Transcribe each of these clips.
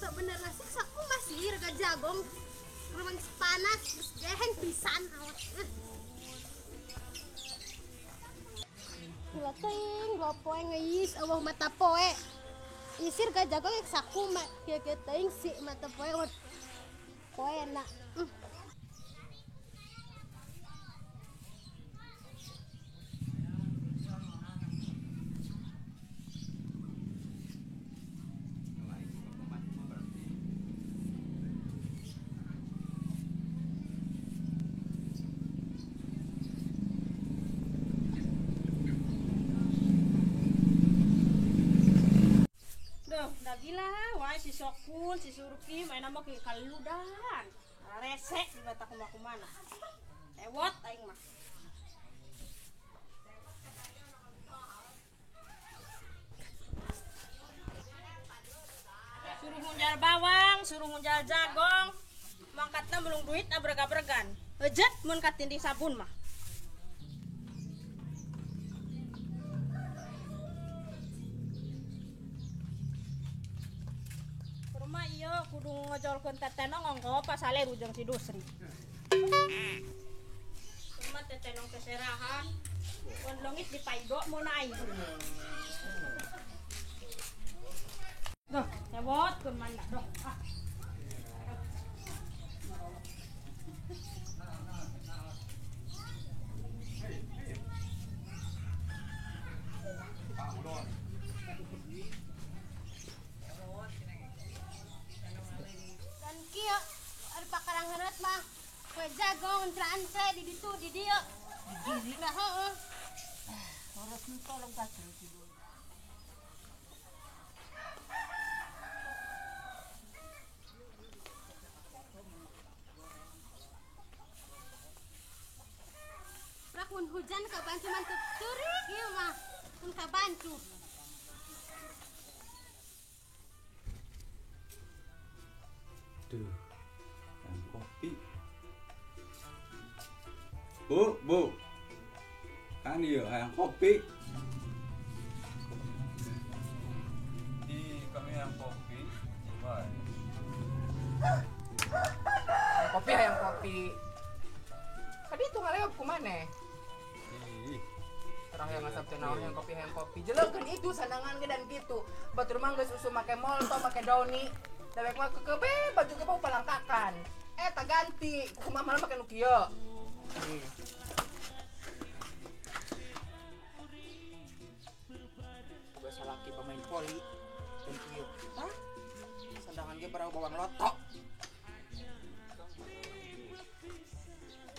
Sebenarnya sih aku masih rega jagong memang panas terus gehen pisan awet. Lating gopoe ngeis awah mata poe. Isir ga jagong ek saku mak kieu teuing si mata poe poe na. Udah gila, wah si Sokun, si Surki main nama kayak kaludan, resek di mata kumana, lewat aing mah. Suruh ngunjal bawang, suruh ngunjal jagong, mangkatna belum duit abreg-abregan, ejet mun katindih sabun mah. Iya, kudu ngejolkeun tetenong ngongko pasale rujeng si Dusri. Cuma tetenong keserahan, wan lengit di paido mun aing. Duh, lewat keun manda doh. Hangat mah kue jagong trance di ditu di dia di nah heeh harus tolong kasih dulu rak mun hujan kabantu mantep turik ieu mah mun kabantu tuh kopi. Bu, kan iya yang kopi. Di kami yang kopi, coba. Kopi hayang kopi. Tadi itu ngalewat kumane? Orang yang ngasap cenah yang kopi hayang kopi. Jeleukeun itu sandangan ge dan kitu. Batur mah geus usu make molto, make dauni. Dewek mah kekebe baju ge palangkakan. Tak ganti, kumaha malah make nu kieu. Biasa laki pemain voli. Dan kieu. Tah? Sandangan ge barang bawang loto.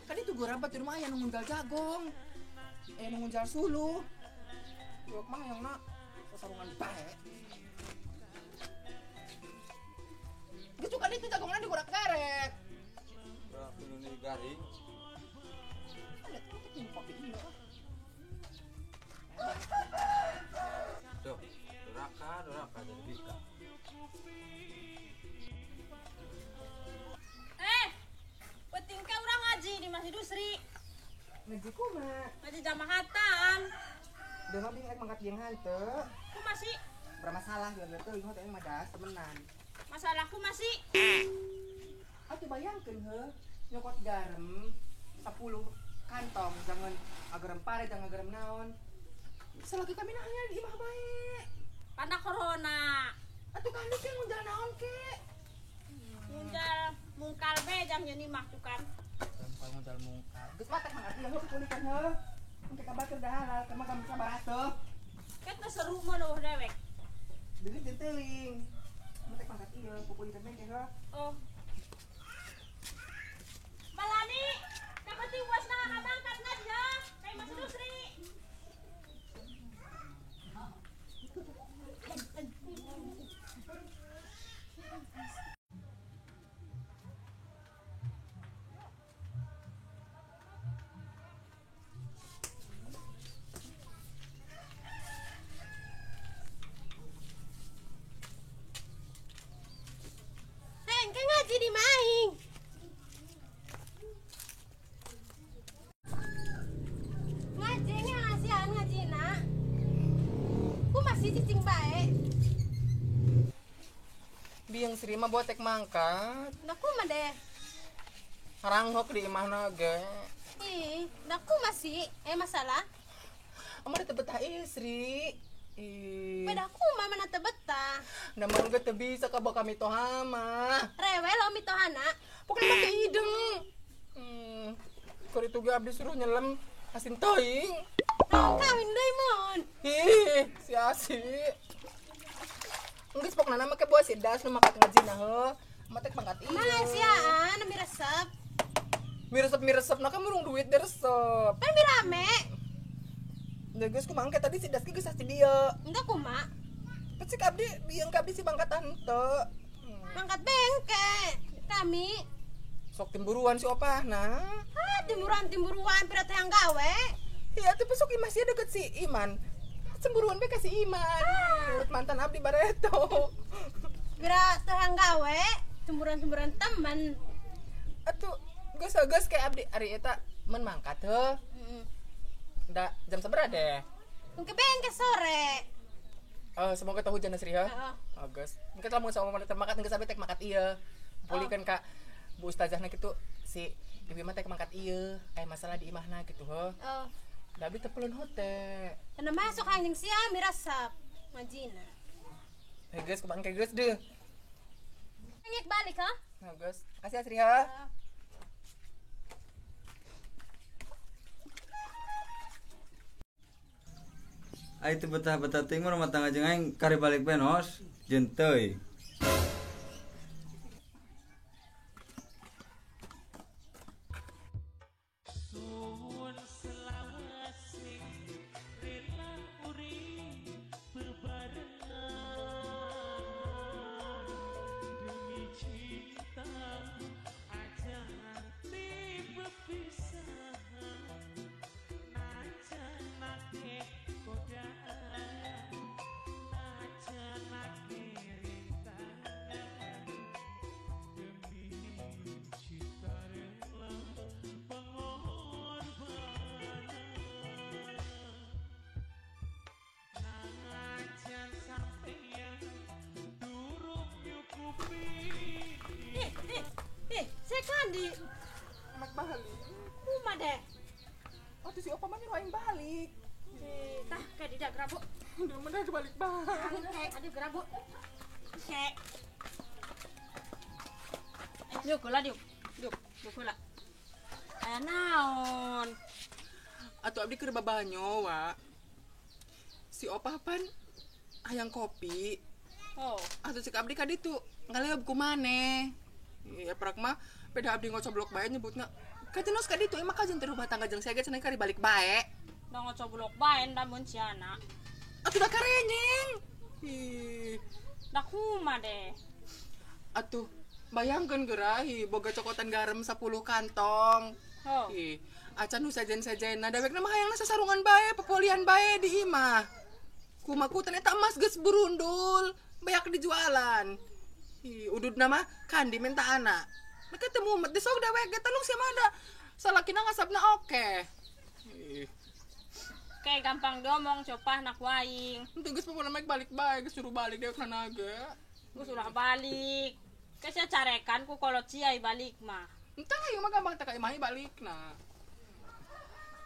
Kan itu gue rapat di rumah yang nunggal jagong. Nunggal sulu. Jok mah yang nak sarungan bae. Gitu kan itu jagongnya digurak karet. Berapa ini garing? Ada tuh kopi ini lah. Duh, doraka jadi bika. Penting ke urang ngaji di Masjid Dusri. Ngaji kumaha? Ngaji jamahatan. Deung abdi rek mangkat jeung hanteu. Ku masih Bermasalah juga teh ingat yang madas temenan. masalahku masih. Atuh bayangkeun heuh, nyokot garam 10 kantong jangan agerem pare jangan agerem naon. Selagi kami nanya di imah bae. Karena corona. Atuh kan lu teh ngunjal naon ke? Munjal mungkal be jang nyeuni mah tuh kan. Kalau ngunjal mungkal. Geus matak mangkat ieu heuh kulikan heuh. Engke kabar keur dah halal, keur mah kamu sabar atuh. Ket seru mah loh dewek. Deui teh teuing. Matak mangkat ieu kulikan mengke heuh. Oh. Malani, dapat tiwas na kabangkat na dia. Kay Mas Dusri. ngaji di maing. Ngaji ngasihan ngajina. masih cicing baik. Biang Sri mah botek mangkat. Daku mah deh. Ranghok di imah naga. Ih, daku masih. Masalah. Amar teu betah Sri. Ih. Pedaku mah mana teu betah. Namun gak teu bisa ka bawa kami tohama. Rewel lo mitohana. Pokoknya make ideng. Kori tuh abdi suruh nyelam asin toing. Mau kawin deui mun. Ih, si Asi. Geus pokna nama ke buah sidas nu makat ngajina heuh. Matek mangkat ieu. Mana siaan mi resep. Miresep na ka murung duit diresep. Kan mi rame. Da geus kumaha ke tadi sidas ge geus asti dieu. Enggak kumaha. Pecik abdi biang ka abdi si bangkat tante. Mangkat bengke. Kami. Sok timburuan si opahna. Timburuan pira teh yang gawe. Iya, tapi sok imah sih deket si Iman. Cemburuan be ka si Iman. Urut mantan abdi bareto. Pira teh yang gawe. Cemburuan teman. Atuh, geus kayak abdi ari eta mun mangkat heuh. Da jam sabaraha deh? Mungkin bengke sore. Semoga tahu hujan Sri ya. Heeh. Geus. Engke lamun sama mana termakat geus abdi tek makat ieu. Pulikeun ka Bu Ustazahna kitu si ibu mah tek mangkat ieu. Masalah di imahna gitu heuh. Oh. Da abdi teu peuleun hote. Karena masuk anjing sia mirasap majina. Geus kumaha geus deh. Ngek balik ha? Nah, geus. Makasih ya Sri ya. Ai teu betah-betah teuing mah rumah tangga jeung aing kari balik benos jeung teuy. Kandi. Anak balik. Kuma deh. Oh, tuh si opa mah nyuruh aing balik. Tah, kayak di grabu. Udah bener balik balik. Aduh grabu. Kek. Yuk, kula yuk. Yuk kula. Aya naon? Atuh abdi keur babanyo, wa. Si opa pan hayang kopi. Oh, Atuh cek abdi ka ditu ngaleub ku maneh. Ya prak mah beda abdi ngocoblok bae nyebutna. Kajenos ka ditu emang kajen teh rumah tangga jeung saya cenah kari balik bae. da ngocoblok bae da mun ciana. Atuh da karenyeng. Ih, Da kumaha deh. atuh bayangkeun geurahi boga cokotan garam 10 kantong. Oh, Ih, acan nu sajen-sajenna dawekna mah hayangna sasarungan bae, pepolian bae di imah. Kumaku ternyata emas geus berundul, banyak dijualan. Ih, ududna mah kandi minta anak. Mereka temu umat desok dewek ge talung sia mah da salakina ngasapna oke. Ih, kayak gampang diomong copah nak waing. henteu geus pokona mek balik bae, geus suruh balik dewek naga. Gue sudah balik. Kasih carekan ku kalau ciai balik mah. Entah ayo mah gampang teh ka imah balikna.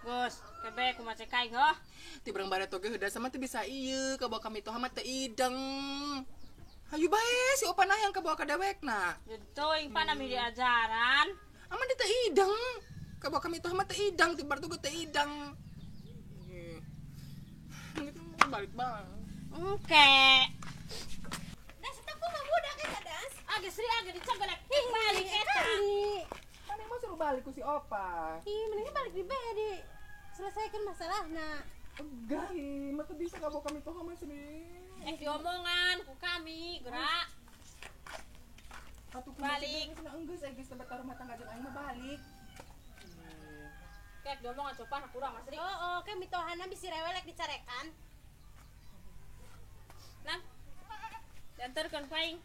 Gus, kebe ku macet kai goh. Ti bareng bareto ge heuda sama teh bisa ieu ka bawa kami toh mah teh ideng. Hayu bae si opa nah yang ka bawa ka dewekna. Itu yang panami diajaran. Aman dia teh ideng. Ka bawa kami toh mah teh ideng, ti bar tuh teh ideng. Gitu balik bang. Oke. Das aku mah budak eta das. Agak seri agak dicogelek. Hing balik eta. Mana mau suruh balik ku si opa. Ih, mendingan balik di bae di. Selesaikan masalahna. Enggak, mah teh bisa ka bawa kami toh mah sendiri. Diomongan ku kami gerak. Atuh Balik. Geus geus tempat rumah tangga jeung aing mah balik. Kayak diomongan coba nak kurang Mas Ri. Oh, ke mitohana bisi rewelek dicarekan. Nang. Diantarkeun paing.